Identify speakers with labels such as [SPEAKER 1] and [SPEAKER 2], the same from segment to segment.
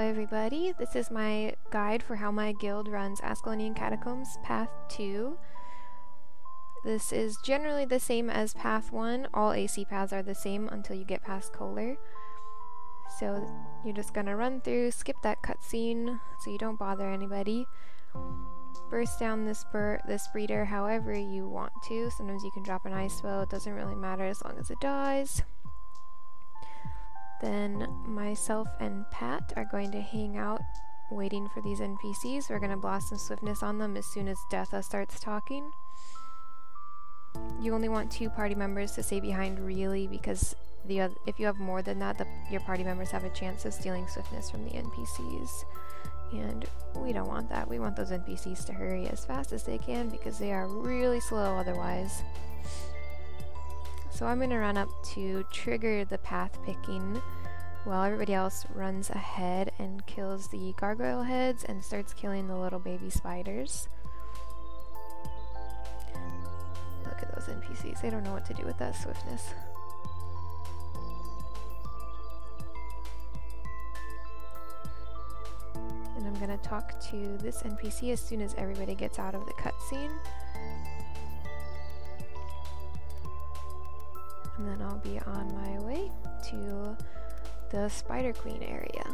[SPEAKER 1] everybody, this is my guide for how my guild runs Ascalonian Catacombs Path 2. This is generally the same as Path 1. All AC paths are the same until you get past Kholer. So you're just gonna run through, skip that cutscene so you don't bother anybody. Burst down this breeder however you want to. Sometimes you can drop an ice bow, it doesn't really matter as long as it dies. Then myself and Pat are going to hang out waiting for these NPCs. We're going to blossom swiftness on them as soon as Detha starts talking. You only want 2 party members to stay behind really, because if you have more than that, your party members have a chance of stealing swiftness from the NPCs. And we don't want that. We want those NPCs to hurry as fast as they can because they are really slow otherwise. So I'm going to run up to trigger the path picking while everybody else runs ahead and kills the gargoyle heads and starts killing the little baby spiders. Look at those NPCs, they don't know what to do with that swiftness. And I'm going to talk to this NPC as soon as everybody gets out of the cutscene. And then I'll be on my way to the Spider Queen area.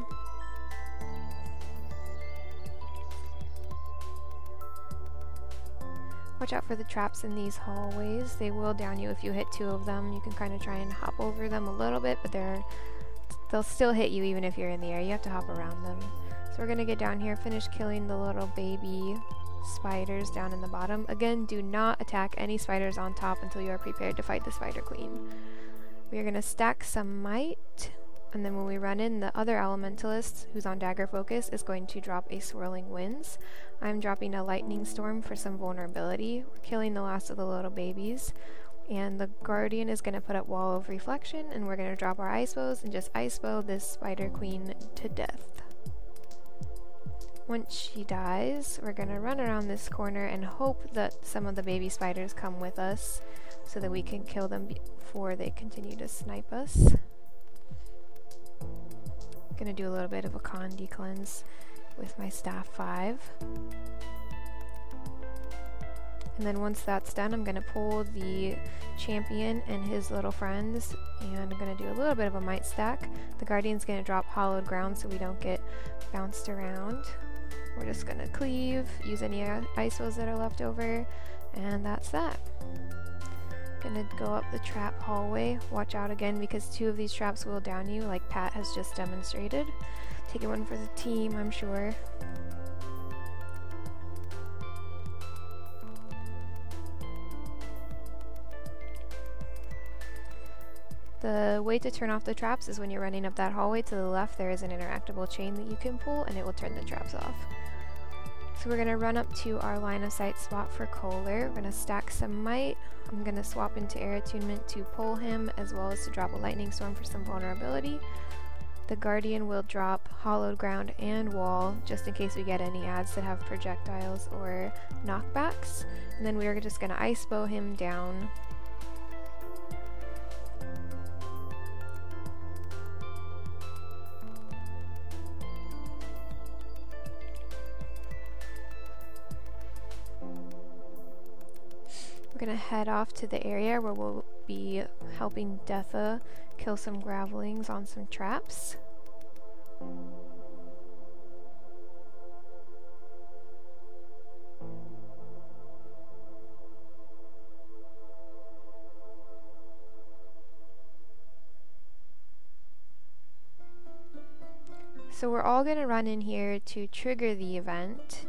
[SPEAKER 1] Watch out for the traps in these hallways. They will down you if you hit 2 of them. You can kind of try and hop over them a little bit, but they'll still hit you even if you're in the air. You have to hop around them. So we're gonna get down here, finish killing the little baby spiders down in the bottom. Again, do not attack any spiders on top until you are prepared to fight the Spider Queen. We are going to stack some might, and then when we run in, the other elementalist, who's on dagger focus, is going to drop a swirling winds. I'm dropping a lightning storm for some vulnerability. We're killing the last of the little babies, and the guardian is going to put up wall of reflection, and we're going to drop our ice bows and just ice bow this Spider Queen to death. Once she dies, we're going to run around this corner and hope that some of the baby spiders come with us so that we can kill them before they continue to snipe us. I'm going to do a little bit of a Condi cleanse with my staff 5. And then once that's done, I'm going to pull the champion and his little friends, and I'm going to do a little bit of a might stack. The guardian's going to drop hollowed ground so we don't get bounced around. We're just gonna cleave, use any ice bows that are left over, and that's that. Gonna go up the trap hallway. Watch out again because 2 of these traps will down you, like Pat has just demonstrated. Taking one for the team, I'm sure. The way to turn off the traps is when you're running up that hallway to the left, there is an interactable chain that you can pull and it will turn the traps off. So we're going to run up to our line of sight spot for Kholer. We're going to stack some might. I'm going to swap into air attunement to pull him as well as to drop a lightning storm for some vulnerability. The guardian will drop hollowed ground and wall just in case we get any adds that have projectiles or knockbacks. And then we are just going to ice bow him down. We're going to head off to the area where we'll be helping Detha kill some gravelings on some traps. So we're all going to run in here to trigger the event.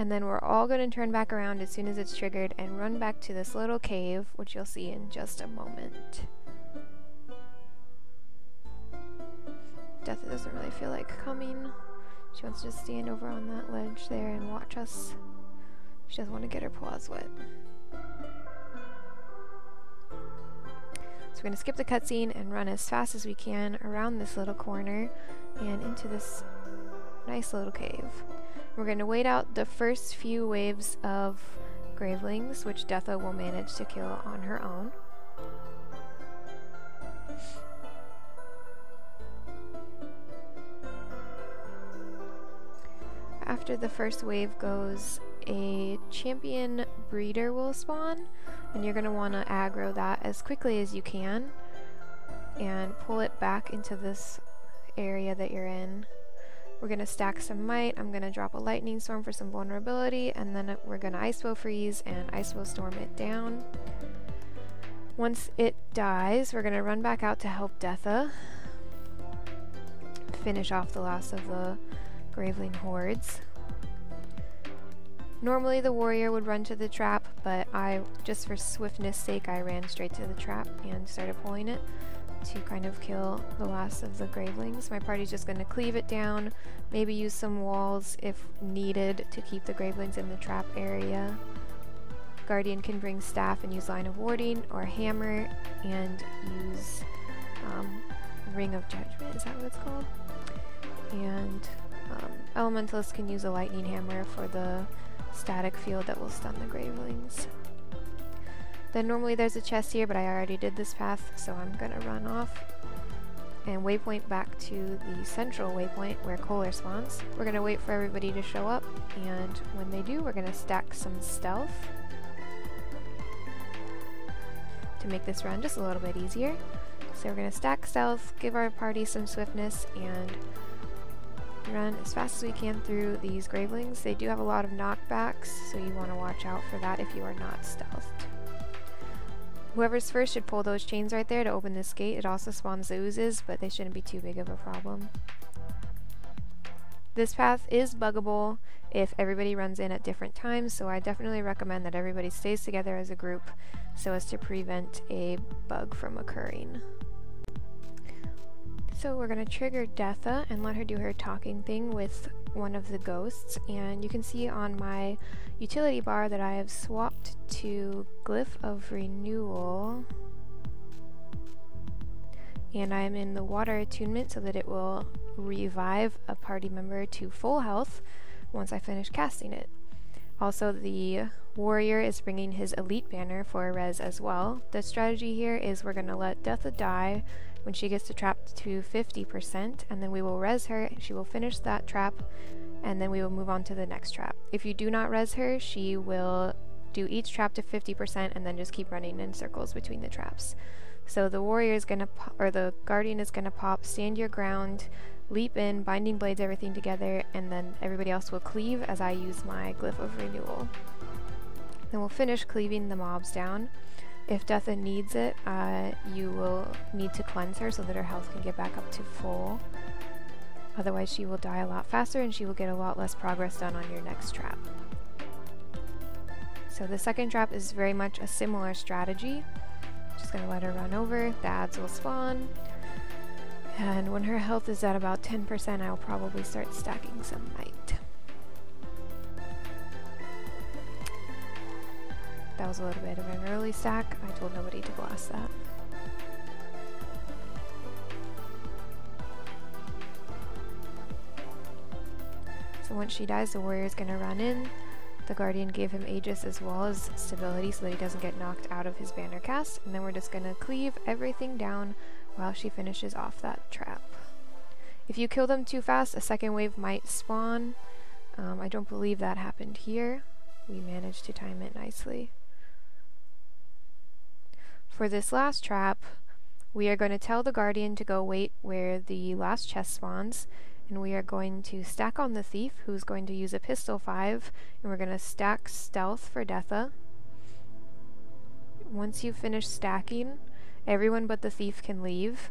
[SPEAKER 1] And then we're all going to turn back around as soon as it's triggered and run back to this little cave, which you'll see in just a moment. Detha doesn't really feel like coming. She wants to just stand over on that ledge there and watch us. She doesn't want to get her paws wet. So we're going to skip the cutscene and run as fast as we can around this little corner and into this nice little cave. We're going to wait out the first few waves of gravelings, which Detha will manage to kill on her own. after the first wave goes, a champion breeder will spawn, and you're going to want to aggro that as quickly as you can and pull it back into this area that you're in. We're going to stack some might. I'm going to drop a lightning storm for some vulnerability, and then we're going to ice bow freeze and ice bow storm it down. Once it dies, we're going to run back out to help Detha finish off the last of the Graveling hordes. Normally the warrior would run to the trap, but just for swiftness sake, I ran straight to the trap and started pulling it to kind of kill the last of the Gravelings. My party's just going to cleave it down, maybe use some walls if needed to keep the Gravelings in the trap area. Guardian can bring staff and use line of warding, or hammer and use Ring of Judgment, is that what it's called? And elementalist can use a lightning hammer for the static field that will stun the Gravelings. Then normally there's a chest here, but I already did this path, so I'm gonna run off and waypoint back to the central waypoint where Kholer spawns. We're gonna wait for everybody to show up, and when they do, we're gonna stack some stealth to make this run just a little bit easier. So we're gonna stack stealth, give our party some swiftness, and run as fast as we can through these Gravelings. They do have a lot of knockbacks, so you want to watch out for that if you are not stealthed. Whoever's first should pull those chains right there to open this gate. It also spawns the oozes, but they shouldn't be too big of a problem. This path is buggable if everybody runs in at different times, so I definitely recommend that everybody stays together as a group so as to prevent a bug from occurring. So we're going to trigger Detha and let her do her talking thing with one of the ghosts, and you can see on my utility bar that I have swapped to Glyph of Renewal, and I am in the water attunement so that it will revive a party member to full health once I finish casting it. Also, the warrior is bringing his elite banner for res as well. The strategy here is we're going to let Detha die when she gets to trap to 50%, and then we will res her, she will finish that trap, and then we will move on to the next trap. If you do not res her, she will do each trap to 50% and then just keep running in circles between the traps. So the warrior is gonna or the guardian is gonna pop, stand your ground, leap in, binding blades everything together, and then everybody else will cleave as I use my Glyph of Renewal. Then we'll finish cleaving the mobs down. If Detha needs it, you will need to cleanse her so that her health can get back up to full. Otherwise she will die a lot faster and she will get a lot less progress done on your next trap. So the second trap is very much a similar strategy. Just gonna let her run over, the adds will spawn, and when her health is at about 10%, I'll probably start stacking some might. That was a little bit of an early stack. I told nobody to blast that. So once she dies, the warrior is going to run in. The guardian gave him Aegis as well as stability so that he doesn't get knocked out of his banner cast. And then we're just going to cleave everything down while she finishes off that trap. If you kill them too fast, a second wave might spawn. I don't believe that happened here. We managed to time it nicely. For this last trap, we are going to tell the guardian to go wait where the last chest spawns, and we are going to stack on the thief, who's going to use a pistol 5, and we're going to stack stealth for Detha. Once you finish stacking, everyone but the thief can leave.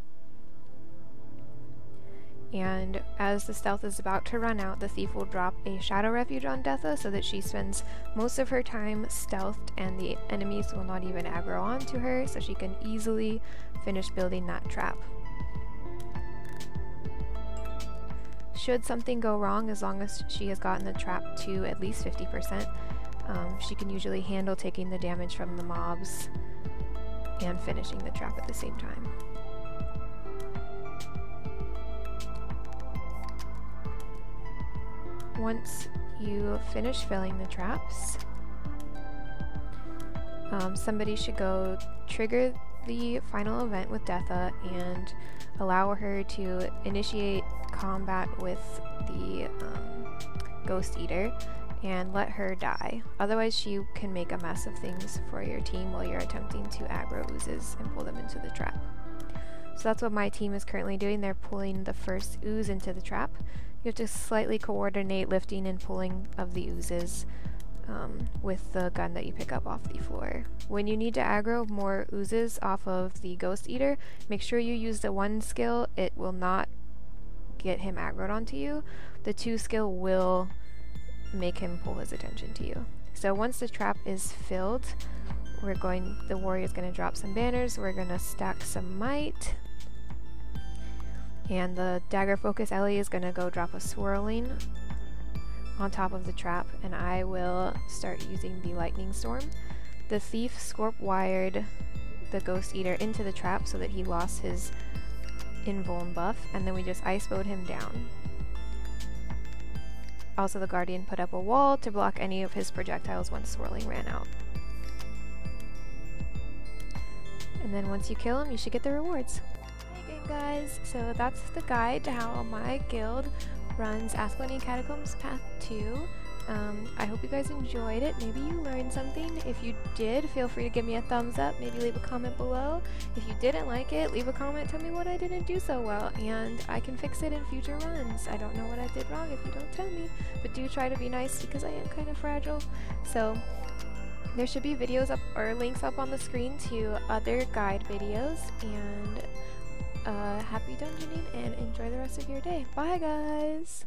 [SPEAKER 1] And as the stealth is about to run out, the thief will drop a shadow refuge on Detha so that she spends most of her time stealthed and the enemies will not even aggro onto her, so she can easily finish building that trap. Should something go wrong, as long as she has gotten the trap to at least 50%, she can usually handle taking the damage from the mobs and finishing the trap at the same time. Once you finish filling the traps, somebody should go trigger the final event with Detha and allow her to initiate combat with the Ghost Eater and let her die. Otherwise she can make a mess of things for your team while you're attempting to aggro oozes and pull them into the trap. So that's what my team is currently doing. They're pulling the first ooze into the trap. You have to slightly coordinate lifting and pulling of the oozes with the gun that you pick up off the floor. When you need to aggro more oozes off of the Ghost Eater, make sure you use the 1 skill. It will not get him aggroed onto you. The 2 skill will make him pull his attention to you. So once the trap is filled, the warrior's going to drop some banners. We're going to stack some might. And the dagger focus Ellie is going to go drop a swirling on top of the trap, and I will start using the lightning storm. The thief Scorp wired the Ghost Eater into the trap so that he lost his invuln buff, and then we just ice bowed him down. Also, the Guardian put up a wall to block any of his projectiles once swirling ran out. And then once you kill him, you should get the rewards. Hey guys, so that's the guide to how my guild runs Ascalonian Catacombs Path 2. I hope you guys enjoyed it. Maybe you learned something. If you did, feel free to give me a thumbs up. Maybe leave a comment below. If you didn't like it, leave a comment. Tell me what I didn't do so well, and I can fix it in future runs. I don't know what I did wrong if you don't tell me, but do try to be nice because I am kind of fragile. So there should be videos up or links up on the screen to other guide videos, and happy dungeoning and enjoy the rest of your day. Bye guys!